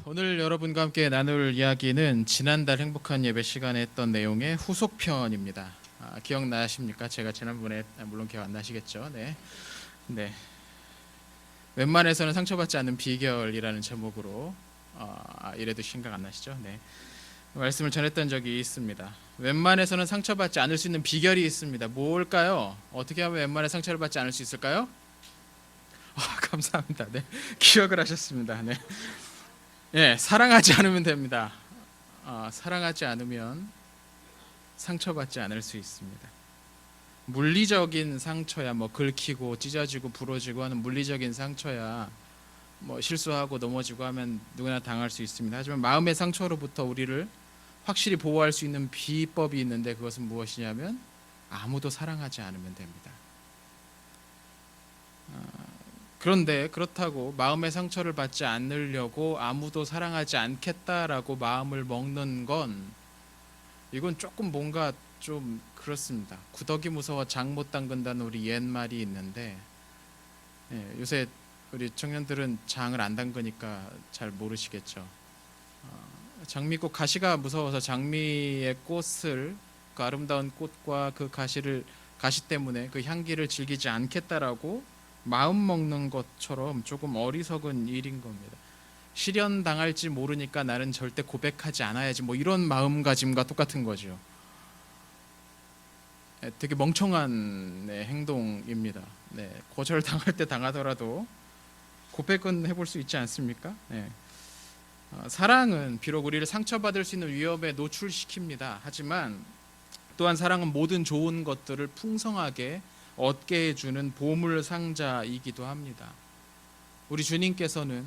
오늘 여러분과 함께 나눌 이야기는 지난달 행복한 예배 시간에 했던 내용의 후속편입니다. 기억나십니까? 제가 지난번에 물론 기억 안 나시겠죠? 네. 네. 웬만해서는 상처받지 않는 비결이라는 제목으로 이래도 생각 안 나시죠? 네. 말씀을 전했던 적이 있습니다. 웬만해서는 상처받지 않을 수 있는 비결이 있습니다. 뭘까요? 어떻게 하면 웬만해 상처를 받지 않을 수 있을까요? 감사합니다. 네. 기억을 하셨습니다. 네. 예, 사랑하지 않으면 됩니다. 사랑하지 않으면 상처받지 않을 수 있습니다. 물리적인 상처야, 긁히고 찢어지고 부러지고 하는 물리적인 상처야, 실수하고 넘어지고 하면 누구나 당할 수 있습니다. 하지만 마음의 상처로부터 우리를 확실히 보호할 수 있는 비법이 있는데, 그것은 무엇이냐면 아무도 사랑하지 않으면 됩니다. 그런데 그렇다고 마음의 상처를 받지 않으려고 아무도 사랑하지 않겠다라고 마음을 먹는 건, 이건 조금 뭔가 좀 그렇습니다. 구더기 무서워 장 못 담근다는 우리 옛말이 있는데, 요새 우리 청년들은 장을 안 담그니까 잘 모르시겠죠. 장미꽃 가시가 무서워서 장미의 꽃을, 그 아름다운 꽃과 그 가시 때문에 그 향기를 즐기지 않겠다라고 마음 먹는 것처럼 조금 어리석은 일인 겁니다. 실현 당할지 모르니까 나는 절대 고백하지 않아야지, 이런 마음가짐과 똑같은 거죠. 되게 멍청한 행동입니다. 거절 당할 때 당하더라도 고백은 해볼 수 있지 않습니까? 사랑은 비록 우리를 상처받을 수 있는 위협에 노출시킵니다. 하지만 또한 사랑은 모든 좋은 것들을 풍성하게 얻게 해주는 보물 상자이기도 합니다. 우리 주님께서는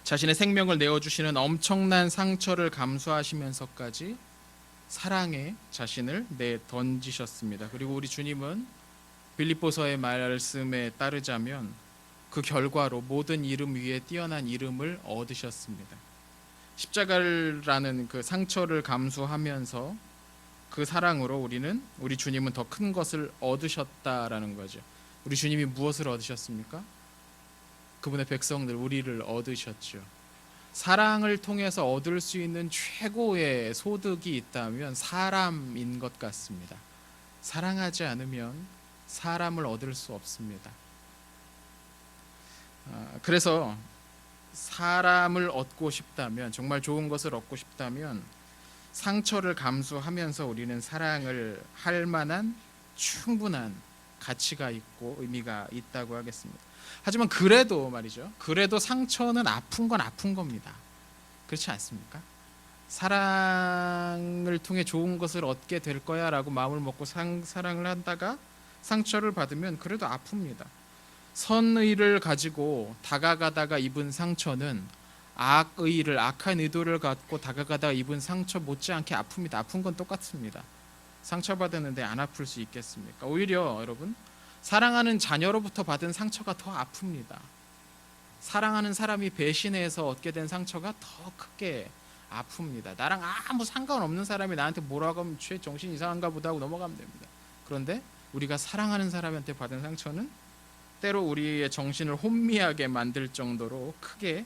자신의 생명을 내어주시는 엄청난 상처를 감수하시면서까지 사랑에 자신을 내던지셨습니다. 그리고 우리 주님은 빌립보서의 말씀에 따르자면 그 결과로 모든 이름 위에 뛰어난 이름을 얻으셨습니다. 십자가라는 그 상처를 감수하면서 그 사랑으로 우리 주님은 더 큰 것을 얻으셨다라는 거죠. 우리 주님이 무엇을 얻으셨습니까? 그분의 백성들, 우리를 얻으셨죠. 사랑을 통해서 얻을 수 있는 최고의 소득이 있다면 사람인 것 같습니다. 사랑하지 않으면 사람을 얻을 수 없습니다. 그래서 사람을 얻고 싶다면, 정말 좋은 것을 얻고 싶다면 상처를 감수하면서 우리는 사랑을 할 만한 충분한 가치가 있고 의미가 있다고 하겠습니다. 하지만 그래도 말이죠, 그래도 상처는 아픈 건 아픈 겁니다. 그렇지 않습니까? 사랑을 통해 좋은 것을 얻게 될 거야 라고 마음을 먹고 사랑을 하다가 상처를 받으면 그래도 아픕니다. 선의를 가지고 다가가다가 입은 상처는 악한 의도를 갖고 다가가다가 입은 상처 못지않게 아픕니다. 아픈 건 똑같습니다. 상처받았는데 안 아플 수 있겠습니까? 오히려 여러분, 사랑하는 자녀로부터 받은 상처가 더 아픕니다. 사랑하는 사람이 배신해서 얻게 된 상처가 더 크게 아픕니다. 나랑 아무 상관없는 사람이 나한테 뭐라고 하면 쟤 정신 이상한가 보다 하고 넘어가면 됩니다. 그런데 우리가 사랑하는 사람한테 받은 상처는 때로 우리의 정신을 혼미하게 만들 정도로 크게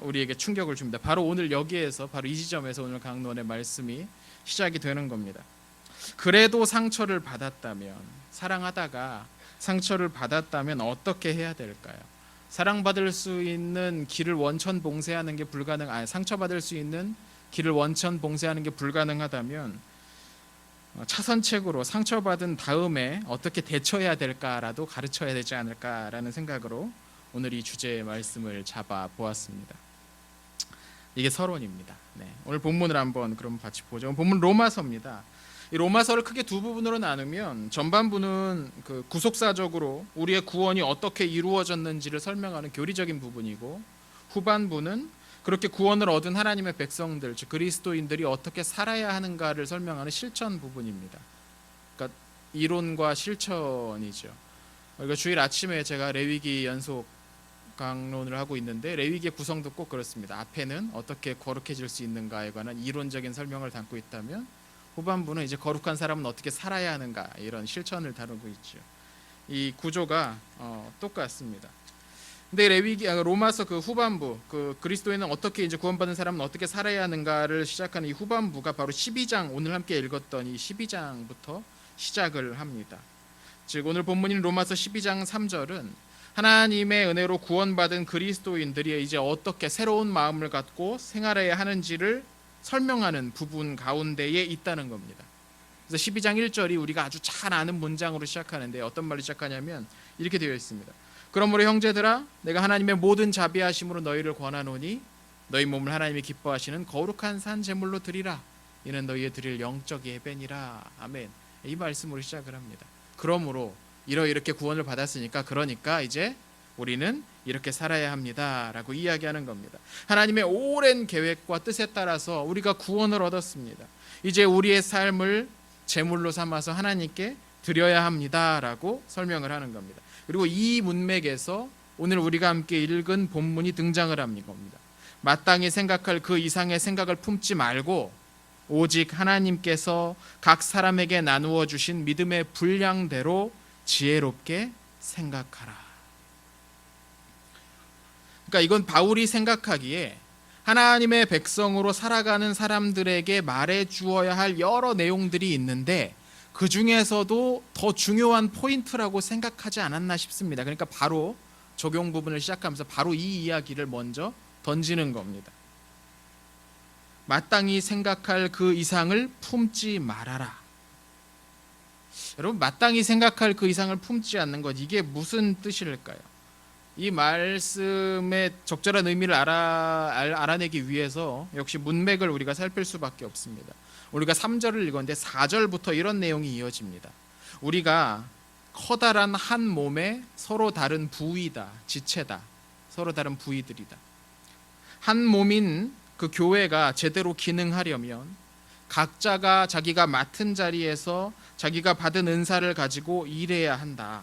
우리에게 충격을 줍니다. 바로 오늘 여기에서, 바로 이 지점에서 오늘 강론의 말씀이 시작이 되는 겁니다. 그래도 상처를 받았다면, 사랑하다가 상처를 받았다면 어떻게 해야 될까요? 사랑받을 수 있는 길을 원천봉쇄하는 게 상처받을 수 있는 길을 원천봉쇄하는 게 불가능하다면 차선책으로 상처받은 다음에 어떻게 대처해야 될까라도 가르쳐야 되지 않을까라는 생각으로 오늘 이 주제의 말씀을 잡아 보았습니다. 이게 서론입니다. 오늘 본문을 한번 그럼 같이 보죠. 본문 로마서입니다. 이 로마서를 크게 두 부분으로 나누면, 전반부는 그 구속사적으로 우리의 구원이 어떻게 이루어졌는지를 설명하는 교리적인 부분이고, 후반부는 그렇게 구원을 얻은 하나님의 백성들, 즉 그리스도인들이 어떻게 살아야 하는가를 설명하는 실천 부분입니다. 그러니까 이론과 실천이죠. 그러니까 주일 아침에 제가 레위기 연속 강론을 하고 있는데, 레위기의 구성도 꼭 그렇습니다. 앞에는 어떻게 거룩해질 수 있는가에 관한 이론적인 설명을 담고 있다면, 후반부는 이제 거룩한 사람은 어떻게 살아야 하는가, 이런 실천을 다루고 있죠. 이 구조가 똑같습니다. 근데 로마서 그 후반부, 그 그리스도인은 어떻게 이제 구원받은 사람은 어떻게 살아야 하는가를 시작하는 이 후반부가 바로 12장, 오늘 함께 읽었던 이 12장부터 시작을 합니다. 즉 오늘 본문인 로마서 12장 3절은 하나님의 은혜로 구원받은 그리스도인들이 이제 어떻게 새로운 마음을 갖고 생활해야 하는지를 설명하는 부분 가운데에 있다는 겁니다. 그래서 12장 1절이 우리가 아주 잘 아는 문장으로 시작하는데 어떤 말로 시작하냐면 이렇게 되어 있습니다. 그러므로 형제들아 내가 하나님의 모든 자비하심으로 너희를 권하노니 너희 몸을 하나님이 기뻐하시는 거룩한 산 제물로 드리라. 이는 너희의 드릴 영적 예배니라. 아멘. 이 말씀으로 시작을 합니다. 그러므로 이렇게 구원을 받았으니까 그러니까 이제 우리는 이렇게 살아야 합니다라고 이야기하는 겁니다. 하나님의 오랜 계획과 뜻에 따라서 우리가 구원을 얻었습니다. 이제 우리의 삶을 제물로 삼아서 하나님께 드려야 합니다라고 설명을 하는 겁니다. 그리고 이 문맥에서 오늘 우리가 함께 읽은 본문이 등장을 합니다. 마땅히 생각할 그 이상의 생각을 품지 말고 오직 하나님께서 각 사람에게 나누어 주신 믿음의 분량대로 지혜롭게 생각하라. 그러니까 이건 바울이 생각하기에 하나님의 백성으로 살아가는 사람들에게 말해 주어야 할 여러 내용들이 있는데 그 중에서도 더 중요한 포인트라고 생각하지 않았나 싶습니다. 그러니까 바로 적용 부분을 시작하면서 바로 이 이야기를 먼저 던지는 겁니다. 마땅히 생각할 그 이상을 품지 말아라. 여러분, 마땅히 생각할 그 이상을 품지 않는 것, 이게 무슨 뜻일까요? 이 말씀의 적절한 의미를 알아내기 위해서 역시 문맥을 우리가 살필 수밖에 없습니다. 우리가 3절을 읽었는데 4절부터 이런 내용이 이어집니다. 우리가 커다란 한 몸에 서로 다른 부위다, 지체다, 서로 다른 부위들이다. 한 몸인 그 교회가 제대로 기능하려면 각자가 자기가 맡은 자리에서 자기가 받은 은사를 가지고 일해야 한다.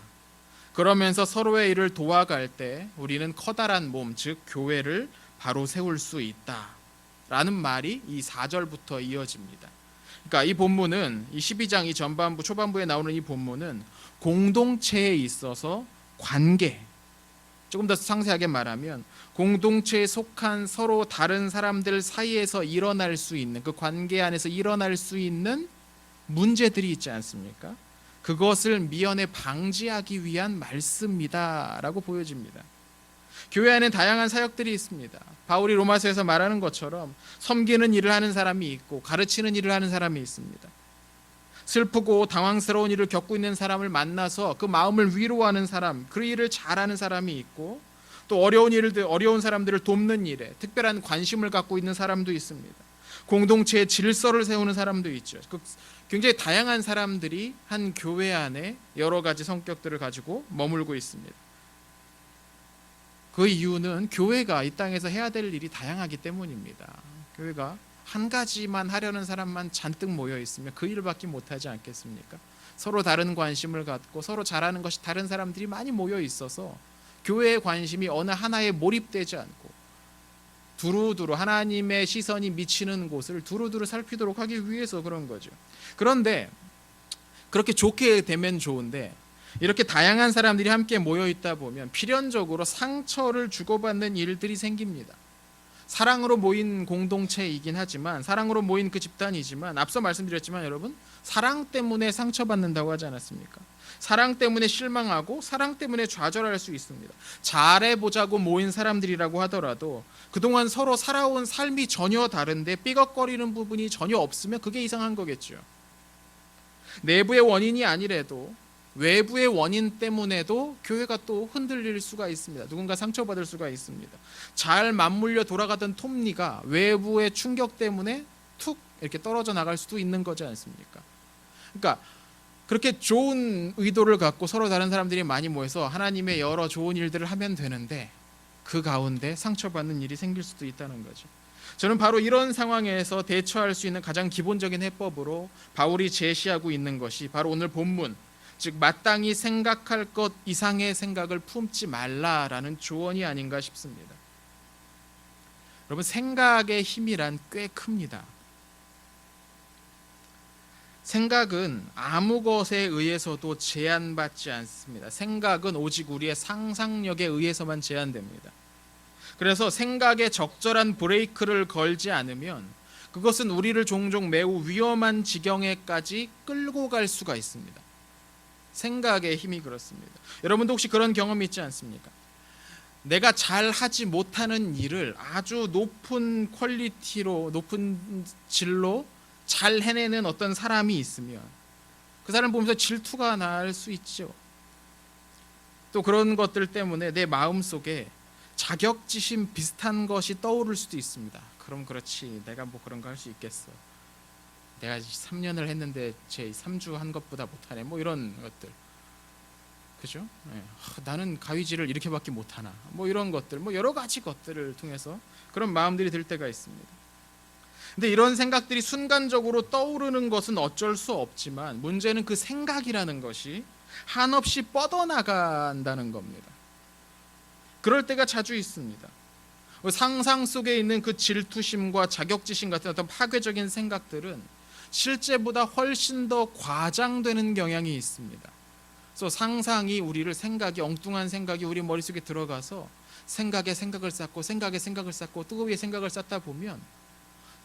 그러면서 서로의 일을 도와갈 때 우리는 커다란 몸, 즉 교회를 바로 세울 수 있다 라는 말이 이 4절부터 이어집니다. 그러니까 이 본문은 이 12장 이 전반부 초반부에 나오는 이 본문은 공동체에 있어서 관계, 조금 더 상세하게 말하면 공동체에 속한 서로 다른 사람들 사이에서 일어날 수 있는, 그 관계 안에서 일어날 수 있는 문제들이 있지 않습니까? 그것을 미연에 방지하기 위한 말씀이다라고 보여집니다. 교회 안에 다양한 사역들이 있습니다. 바울이 로마서에서 말하는 것처럼 섬기는 일을 하는 사람이 있고 가르치는 일을 하는 사람이 있습니다. 슬프고 당황스러운 일을 겪고 있는 사람을 만나서 그 마음을 위로하는 사람, 그 일을 잘하는 사람이 있고 또 어려운 사람들을 돕는 일에 특별한 관심을 갖고 있는 사람도 있습니다. 공동체의 질서를 세우는 사람도 있죠. 굉장히 다양한 사람들이 한 교회 안에 여러 가지 성격들을 가지고 머물고 있습니다. 그 이유는 교회가 이 땅에서 해야 될 일이 다양하기 때문입니다. 교회가 한 가지만 하려는 사람만 잔뜩 모여 있으면 그 일밖에 못하지 않겠습니까? 서로 다른 관심을 갖고 서로 잘하는 것이 다른 사람들이 많이 모여 있어서 교회의 관심이 어느 하나에 몰입되지 않고 두루두루 하나님의 시선이 미치는 곳을 두루두루 살피도록 하기 위해서 그런 거죠. 그런데 그렇게 좋게 되면 좋은데 이렇게 다양한 사람들이 함께 모여 있다 보면 필연적으로 상처를 주고받는 일들이 생깁니다. 사랑으로 모인 공동체이긴 하지만, 사랑으로 모인 그 집단이지만 앞서 말씀드렸지만 여러분, 사랑 때문에 상처받는다고 하지 않았습니까? 사랑 때문에 실망하고 사랑 때문에 좌절할 수 있습니다. 잘해보자고 모인 사람들이라고 하더라도 그동안 서로 살아온 삶이 전혀 다른데 삐걱거리는 부분이 전혀 없으면 그게 이상한 거겠죠. 내부의 원인이 아니래도 외부의 원인 때문에도 교회가 또 흔들릴 수가 있습니다. 누군가 상처받을 수가 있습니다. 잘 맞물려 돌아가던 톱니가 외부의 충격 때문에 툭 이렇게 떨어져 나갈 수도 있는 거지 않습니까? 그러니까 그렇게 좋은 의도를 갖고 서로 다른 사람들이 많이 모여서 하나님의 여러 좋은 일들을 하면 되는데 그 가운데 상처받는 일이 생길 수도 있다는 거죠. 저는 바로 이런 상황에서 대처할 수 있는 가장 기본적인 해법으로 바울이 제시하고 있는 것이 바로 오늘 본문, 즉 마땅히 생각할 것 이상의 생각을 품지 말라라는 조언이 아닌가 싶습니다. 여러분, 생각의 힘이란 꽤 큽니다. 생각은 아무 것에 의해서도 제한받지 않습니다. 생각은 오직 우리의 상상력에 의해서만 제한됩니다. 그래서 생각에 적절한 브레이크를 걸지 않으면 그것은 우리를 종종 매우 위험한 지경에까지 끌고 갈 수가 있습니다. 생각의 힘이 그렇습니다. 여러분도 혹시 그런 경험이 있지 않습니까? 내가 잘 하지 못하는 일을 아주 높은 퀄리티로, 높은 질로 잘 해내는 어떤 사람이 있으면 그 사람 보면서 질투가 날 수 있죠. 또 그런 것들 때문에 내 마음속에 자격지심 비슷한 것이 떠오를 수도 있습니다. 그럼 그렇지, 내가 뭐 그런 거 할 수 있겠어, 내가 3년을 했는데 제 3주 한 것보다 못하네, 뭐 이런 것들, 그죠? 네. 나는 가위질을 이렇게밖에 못하나, 뭐 이런 것들, 뭐 여러 가지 것들을 통해서 그런 마음들이 들 때가 있습니다. 근데 이런 생각들이 순간적으로 떠오르는 것은 어쩔 수 없지만 문제는 그 생각이라는 것이 한없이 뻗어나간다는 겁니다. 그럴 때가 자주 있습니다. 상상 속에 있는 그 질투심과 자격지심 같은 어떤 파괴적인 생각들은 실제보다 훨씬 더 과장되는 경향이 있습니다. 그래서 상상이 우리를, 생각이, 엉뚱한 생각이 우리 머릿속에 들어가서 생각에 생각을 쌓고 생각에 생각을 쌓고 또 위에 생각을 쌓다 보면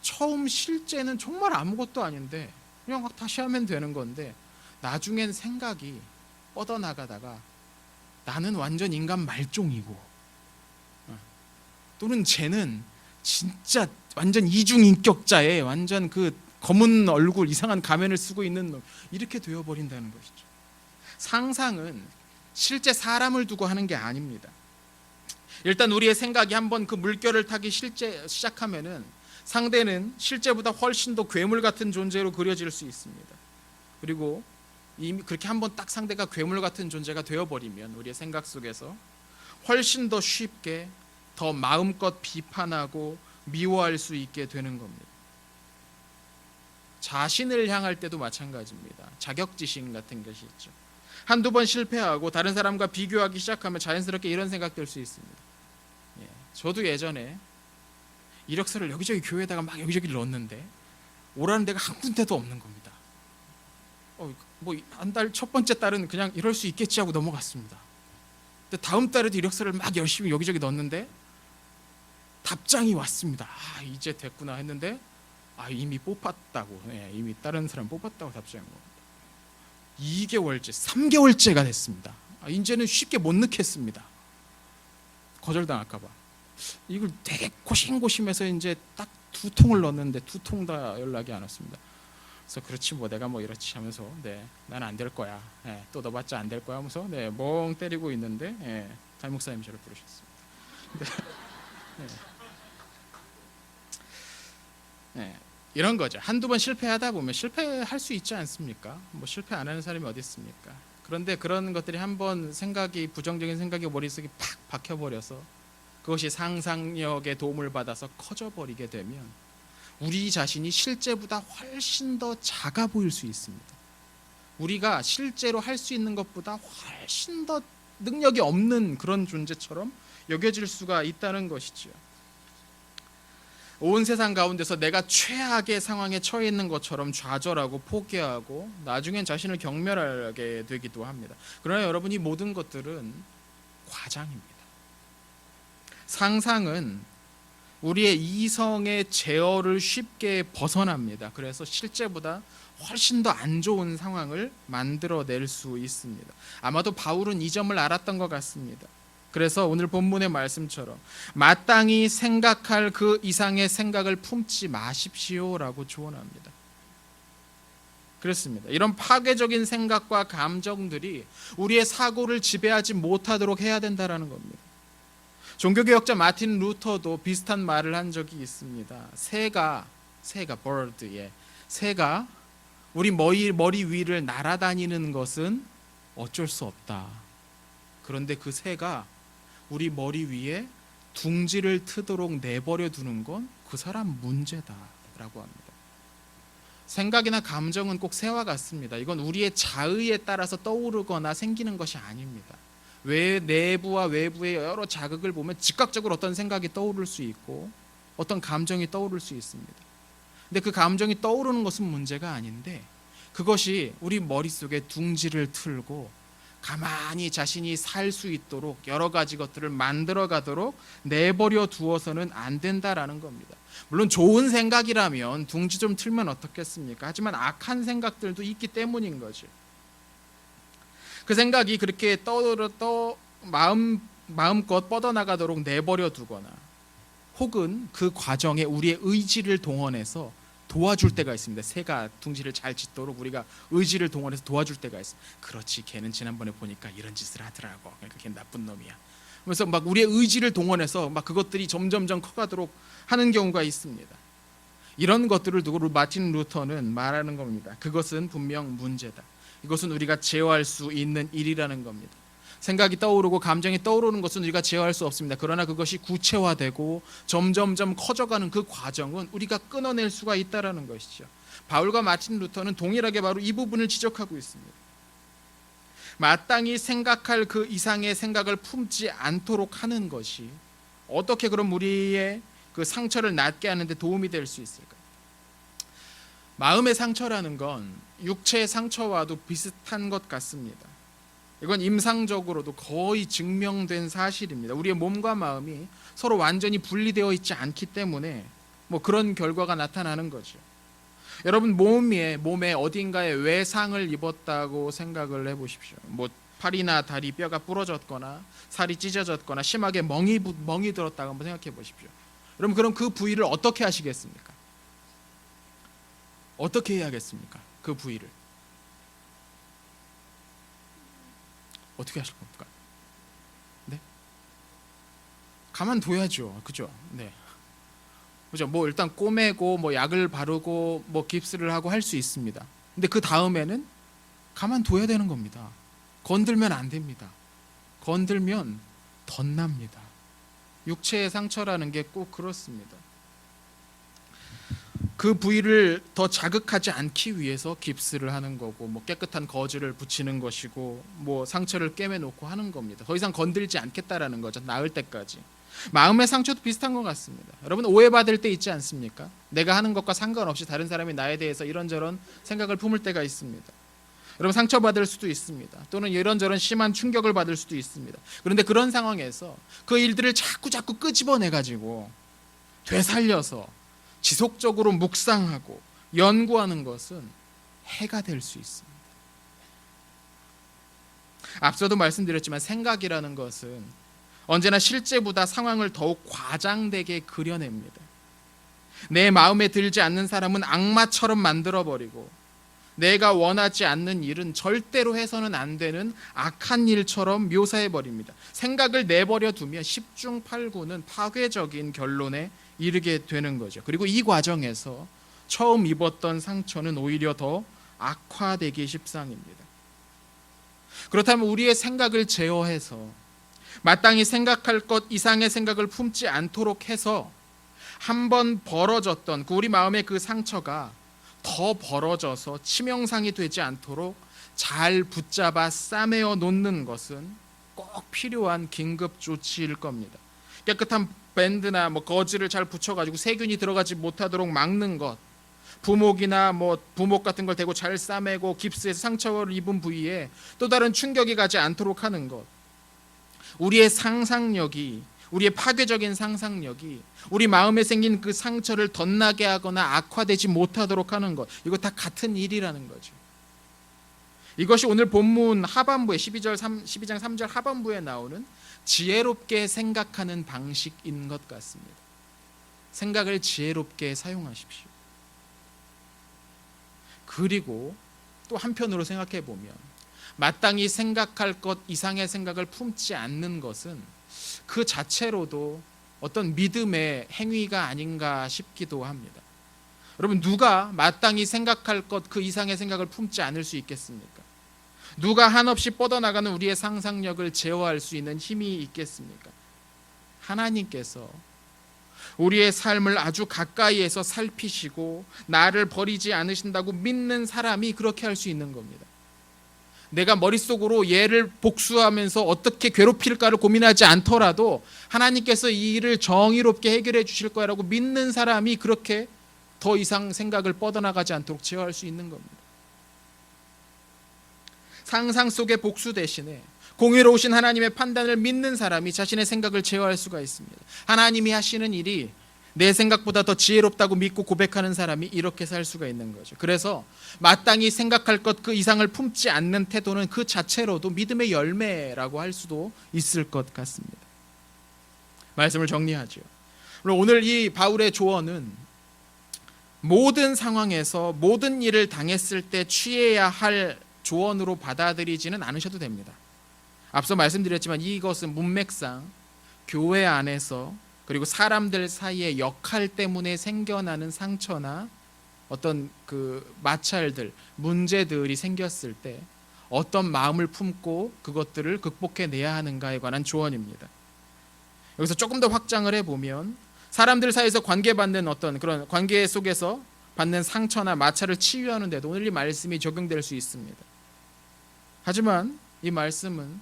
처음 실제는 정말 아무것도 아닌데 그냥 다시 하면 되는 건데 나중엔 생각이 뻗어나가다가 나는 완전 인간 말종이고, 또는 쟤는 진짜 완전 이중인격자에 완전 그 검은 얼굴 이상한 가면을 쓰고 있는 놈, 이렇게 되어버린다는 것이죠. 상상은 실제 사람을 두고 하는 게 아닙니다. 일단 우리의 생각이 한번 그 물결을 타기 시작하면은 상대는 실제보다 훨씬 더 괴물 같은 존재로 그려질 수 있습니다. 그리고 이미 그렇게 한번 딱 상대가 괴물 같은 존재가 되어버리면 우리의 생각 속에서 훨씬 더 쉽게 더 마음껏 비판하고 미워할 수 있게 되는 겁니다. 자신을 향할 때도 마찬가지입니다. 자격지심 같은 것이 있죠. 한두 번 실패하고 다른 사람과 비교하기 시작하면 자연스럽게 이런 생각 들 수 있습니다. 저도 예전에 이력서를 여기저기 교회에다가 막 여기저기 넣었는데 오라는 데가 한 군데도 없는 겁니다. 뭐 한 달 첫 번째 달은 그냥 이럴 수 있겠지 하고 넘어갔습니다. 근데 다음 달에도 이력서를 막 열심히 여기저기 넣었는데 답장이 왔습니다. 이제 됐구나 했는데 이미 뽑았다고, 이미 다른 사람 뽑았다고 답장한 겁니다. 2개월째, 3개월째가 됐습니다. 이제는 쉽게 못 넣겠습니다. 거절당할까 봐. 이걸 되게 고심고심해서 이제 딱 2통을 넣었는데 2통 다 연락이 안 왔습니다. 그래서 그렇지 뭐 내가 뭐 이렇지 하면서 난 안 될 거야, 또 넣어봤자 안 될 거야 하면서 멍 때리고 있는데 담임 목사님이 저를 부르셨습니다. 이런 거죠. 한두 번 실패하다 보면 실패할 수 있지 않습니까? 뭐 실패 안 하는 사람이 어디 있습니까? 그런데 그런 것들이 한번 생각이, 부정적인 생각이 머릿속에 팍 박혀버려서 그것이 상상력의 도움을 받아서 커져버리게 되면 우리 자신이 실제보다 훨씬 더 작아 보일 수 있습니다. 우리가 실제로 할 수 있는 것보다 훨씬 더 능력이 없는 그런 존재처럼 여겨질 수가 있다는 것이죠. 온 세상 가운데서 내가 최악의 상황에 처해 있는 것처럼 좌절하고 포기하고 나중엔 자신을 경멸하게 되기도 합니다. 그러나 여러분, 이 모든 것들은 과장입니다. 상상은 우리의 이성의 제어를 쉽게 벗어납니다. 그래서 실제보다 훨씬 더 안 좋은 상황을 만들어낼 수 있습니다. 아마도 바울은 이 점을 알았던 것 같습니다. 그래서 오늘 본문의 말씀처럼 마땅히 생각할 그 이상의 생각을 품지 마십시오라고 조언합니다. 그렇습니다. 이런 파괴적인 생각과 감정들이 우리의 사고를 지배하지 못하도록 해야 된다는 겁니다. 종교개혁자 마틴 루터도 비슷한 말을 한 적이 있습니다. 새가 우리 머리 위를 날아다니는 것은 어쩔 수 없다. 그런데 그 새가 우리 머리 위에 둥지를 트도록 내버려 두는 건 그 사람 문제다라고 합니다. 생각이나 감정은 꼭 새와 같습니다. 이건 우리의 자의에 따라서 떠오르거나 생기는 것이 아닙니다. 내부와 외부의 여러 자극을 보면 즉각적으로 어떤 생각이 떠오를 수 있고 어떤 감정이 떠오를 수 있습니다. 근데 그 감정이 떠오르는 것은 문제가 아닌데 그것이 우리 머릿속에 둥지를 틀고 가만히 자신이 살 수 있도록 여러 가지 것들을 만들어 가도록 내버려 두어서는 안 된다라는 겁니다. 물론 좋은 생각이라면 둥지 좀 틀면 어떻겠습니까? 하지만 악한 생각들도 있기 때문인 거죠. 그 생각이 그렇게 마음껏 뻗어나가도록 내버려 두거나 혹은 그 과정에 우리의 의지를 동원해서 도와줄 때가 있습니다. 새가 둥지를 잘 짓도록 우리가 의지를 동원해서 도와줄 때가 있습니다. 그렇지, 걔는 지난번에 보니까 이런 짓을 하더라고. 그러니까 걔는 나쁜 놈이야. 그래서 막 우리의 의지를 동원해서 막 그것들이 점점점 커가도록 하는 경우가 있습니다. 이런 것들을 두고 마틴 루터는 말하는 겁니다. 그것은 분명 문제다. 이것은 우리가 제어할 수 있는 일이라는 겁니다. 생각이 떠오르고 감정이 떠오르는 것은 우리가 제어할 수 없습니다. 그러나 그것이 구체화되고 점점점 커져가는 그 과정은 우리가 끊어낼 수가 있다는 것이죠. 바울과 마틴 루터는 동일하게 바로 이 부분을 지적하고 있습니다. 마땅히 생각할 그 이상의 생각을 품지 않도록 하는 것이 어떻게 그럼 우리의 그 상처를 낫게 하는데 도움이 될 수 있을까요? 마음의 상처라는 건 육체의 상처와도 비슷한 것 같습니다. 이건 임상적으로도 거의 증명된 사실입니다. 우리의 몸과 마음이 서로 완전히 분리되어 있지 않기 때문에 그런 결과가 나타나는 거죠. 여러분 몸에 어딘가에 외상을 입었다고 생각을 해보십시오. 팔이나 다리 뼈가 부러졌거나 살이 찢어졌거나 심하게 멍이 들었다고 한번 생각해 보십시오. 그럼 그 부위를 어떻게 하시겠습니까? 어떻게 해야겠습니까? 그 부위를 어떻게 하실 겁니까? 네? 가만둬야죠. 그죠? 네. 그죠? 일단 꼬매고 약을 바르고 깁스를 하고 할 수 있습니다. 근데 그 다음에는 가만둬야 되는 겁니다. 건들면 안 됩니다. 건들면 덧납니다. 육체의 상처라는 게 꼭 그렇습니다. 그 부위를 더 자극하지 않기 위해서 깁스를 하는 거고 깨끗한 거즈를 붙이는 것이고 상처를 꿰매놓고 하는 겁니다. 더 이상 건들지 않겠다라는 거죠. 나을 때까지. 마음의 상처도 비슷한 것 같습니다. 여러분 오해받을 때 있지 않습니까? 내가 하는 것과 상관없이 다른 사람이 나에 대해서 이런저런 생각을 품을 때가 있습니다. 여러분 상처받을 수도 있습니다. 또는 이런저런 심한 충격을 받을 수도 있습니다. 그런데 그런 상황에서 그 일들을 자꾸 끄집어내가지고 되살려서 지속적으로 묵상하고 연구하는 것은 해가 될 수 있습니다. 앞서도 말씀드렸지만 생각이라는 것은 언제나 실제보다 상황을 더욱 과장되게 그려냅니다. 내 마음에 들지 않는 사람은 악마처럼 만들어버리고 내가 원하지 않는 일은 절대로 해서는 안 되는 악한 일처럼 묘사해버립니다. 생각을 내버려 두면 10중 8구는 파괴적인 결론에 이르게 되는 거죠. 그리고 이 과정에서 처음 입었던 상처는 오히려 더 악화되기 십상입니다. 그렇다면 우리의 생각을 제어해서 마땅히 생각할 것 이상의 생각을 품지 않도록 해서 한번 벌어졌던 우리 마음의 그 상처가 더 벌어져서 치명상이 되지 않도록 잘 붙잡아 싸매어 놓는 것은 꼭 필요한 긴급 조치일 겁니다. 깨끗한 밴드나 거즈를 잘 붙여가지고 세균이 들어가지 못하도록 막는 것, 부목이나 부목 같은 걸 대고 잘 싸매고 깁스해서 상처를 입은 부위에 또 다른 충격이 가지 않도록 하는 것, 우리의 상상력이 우리의 파괴적인 상상력이 우리 마음에 생긴 그 상처를 덧나게 하거나 악화되지 못하도록 하는 것, 이거 다 같은 일이라는 거죠. 이것이 오늘 본문 하반부에 12장 3절 하반부에 나오는 지혜롭게 생각하는 방식인 것 같습니다. 생각을 지혜롭게 사용하십시오. 그리고 또 한편으로 생각해 보면 마땅히 생각할 것 이상의 생각을 품지 않는 것은 그 자체로도 어떤 믿음의 행위가 아닌가 싶기도 합니다. 여러분 누가 마땅히 생각할 것 그 이상의 생각을 품지 않을 수 있겠습니까? 누가 한없이 뻗어나가는 우리의 상상력을 제어할 수 있는 힘이 있겠습니까? 하나님께서 우리의 삶을 아주 가까이에서 살피시고 나를 버리지 않으신다고 믿는 사람이 그렇게 할 수 있는 겁니다. 내가 머릿속으로 얘를 복수하면서 어떻게 괴롭힐까를 고민하지 않더라도 하나님께서 이 일을 정의롭게 해결해 주실 거라고 믿는 사람이 그렇게 더 이상 생각을 뻗어나가지 않도록 제어할 수 있는 겁니다. 상상 속의 복수 대신에 공의로우신 하나님의 판단을 믿는 사람이 자신의 생각을 제어할 수가 있습니다. 하나님이 하시는 일이 내 생각보다 더 지혜롭다고 믿고 고백하는 사람이 이렇게 살 수가 있는 거죠. 그래서 마땅히 생각할 것 그 이상을 품지 않는 태도는 그 자체로도 믿음의 열매라고 할 수도 있을 것 같습니다. 말씀을 정리하죠. 오늘 이 바울의 조언은 모든 상황에서 모든 일을 당했을 때 취해야 할 조언으로 받아들이지는 않으셔도 됩니다. 앞서 말씀드렸지만 이것은 문맥상 교회 안에서 그리고 사람들 사이의 역할 때문에 생겨나는 상처나 어떤 그 마찰들, 문제들이 생겼을 때 어떤 마음을 품고 그것들을 극복해내야 하는가에 관한 조언입니다. 여기서 조금 더 확장을 해보면 사람들 사이에서 관계받는 어떤 그런 관계 속에서 받는 상처나 마찰을 치유하는 데도 오늘 이 말씀이 적용될 수 있습니다. 하지만 이 말씀은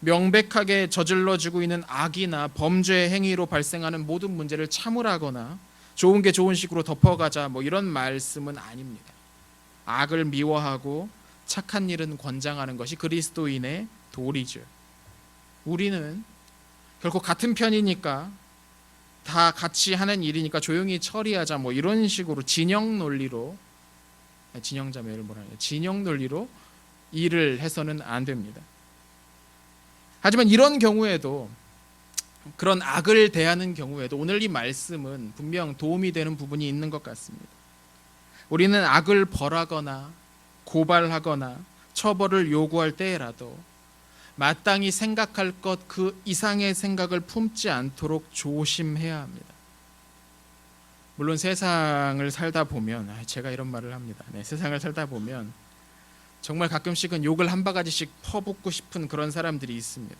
명백하게 저질러지고 있는 악이나 범죄 행위로 발생하는 모든 문제를 참으라거나 좋은 게 좋은 식으로 덮어가자 이런 말씀은 아닙니다. 악을 미워하고 착한 일은 권장하는 것이 그리스도인의 도리죠. 우리는 결코 같은 편이니까 다 같이 하는 일이니까 조용히 처리하자 이런 식으로 진영 논리로 일을 해서는 안 됩니다. 하지만 이런 경우에도 그런 악을 대하는 경우에도 오늘 이 말씀은 분명 도움이 되는 부분이 있는 것 같습니다. 우리는 악을 벌하거나 고발하거나 처벌을 요구할 때라도 마땅히 생각할 것 그 이상의 생각을 품지 않도록 조심해야 합니다. 물론 세상을 살다 보면 제가 이런 말을 합니다. 세상을 살다 보면 정말 가끔씩은 욕을 한 바가지씩 퍼붓고 싶은 그런 사람들이 있습니다.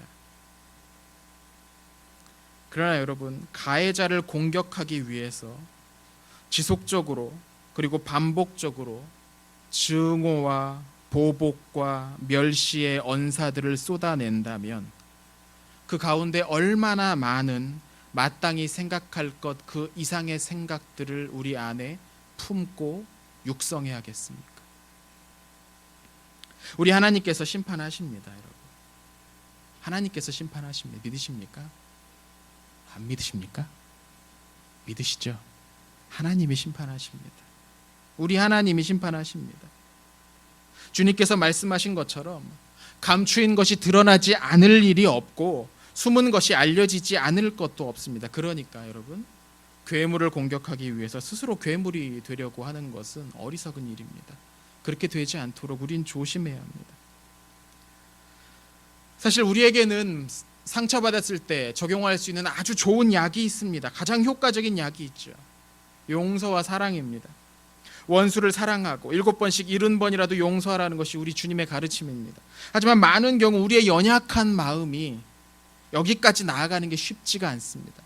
그러나 여러분, 가해자를 공격하기 위해서 지속적으로 그리고 반복적으로 증오와 보복과 멸시의 언사들을 쏟아낸다면 그 가운데 얼마나 많은 마땅히 생각할 것 그 이상의 생각들을 우리 안에 품고 육성해야겠습니까? 우리 하나님께서 심판하십니다, 여러분. 하나님께서 심판하십니다. 믿으십니까? 안 믿으십니까? 믿으시죠? 하나님이 심판하십니다. 우리 하나님이 심판하십니다. 주님께서 말씀하신 것처럼 감추인 것이 드러나지 않을 일이 없고 숨은 것이 알려지지 않을 것도 없습니다. 그러니까 여러분, 괴물을 공격하기 위해서 스스로 괴물이 되려고 하는 것은 어리석은 일입니다. 그렇게 되지 않도록 우린 조심해야 합니다. 사실 우리에게는 상처받았을 때 적용할 수 있는 아주 좋은 약이 있습니다. 가장 효과적인 약이 있죠. 용서와 사랑입니다. 원수를 사랑하고 7번씩 70번이라도 용서하라는 것이 우리 주님의 가르침입니다. 하지만 많은 경우 우리의 연약한 마음이 여기까지 나아가는 게 쉽지가 않습니다.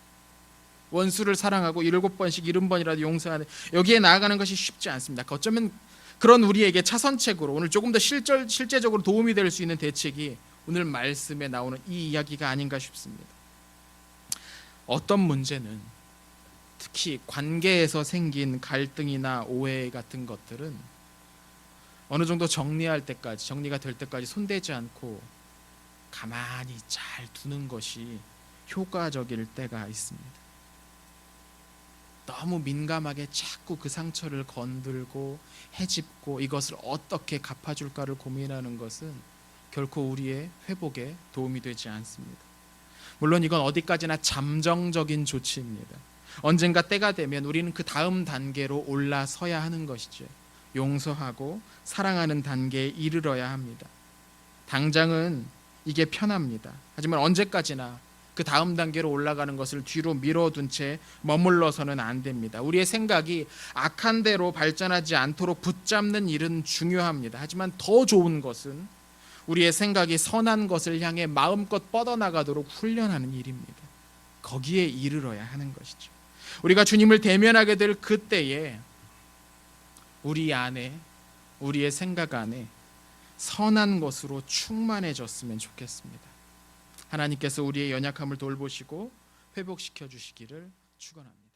원수를 사랑하고 7번씩 70번이라도 용서하는 여기에 나아가는 것이 쉽지 않습니다. 어쩌면 그런 우리에게 차선책으로 오늘 조금 더 실제적으로 도움이 될 수 있는 대책이 오늘 말씀에 나오는 이 이야기가 아닌가 싶습니다. 어떤 문제는 특히 관계에서 생긴 갈등이나 오해 같은 것들은 어느 정도 정리가 될 때까지 손대지 않고 가만히 잘 두는 것이 효과적일 때가 있습니다. 너무 민감하게 자꾸 그 상처를 건들고 헤집고 이것을 어떻게 갚아줄까를 고민하는 것은 결코 우리의 회복에 도움이 되지 않습니다. 물론 이건 어디까지나 잠정적인 조치입니다. 언젠가 때가 되면 우리는 그 다음 단계로 올라서야 하는 것이죠. 용서하고 사랑하는 단계에 이르러야 합니다. 당장은 이게 편합니다. 하지만 언제까지나 그 다음 단계로 올라가는 것을 뒤로 미뤄둔 채 머물러서는 안 됩니다. 우리의 생각이 악한 대로 발전하지 않도록 붙잡는 일은 중요합니다. 하지만 더 좋은 것은 우리의 생각이 선한 것을 향해 마음껏 뻗어나가도록 훈련하는 일입니다. 거기에 이르러야 하는 것이죠. 우리가 주님을 대면하게 될 그때에 우리 안에, 우리의 생각 안에 선한 것으로 충만해졌으면 좋겠습니다. 하나님께서 우리의 연약함을 돌보시고 회복시켜 주시기를 축원합니다.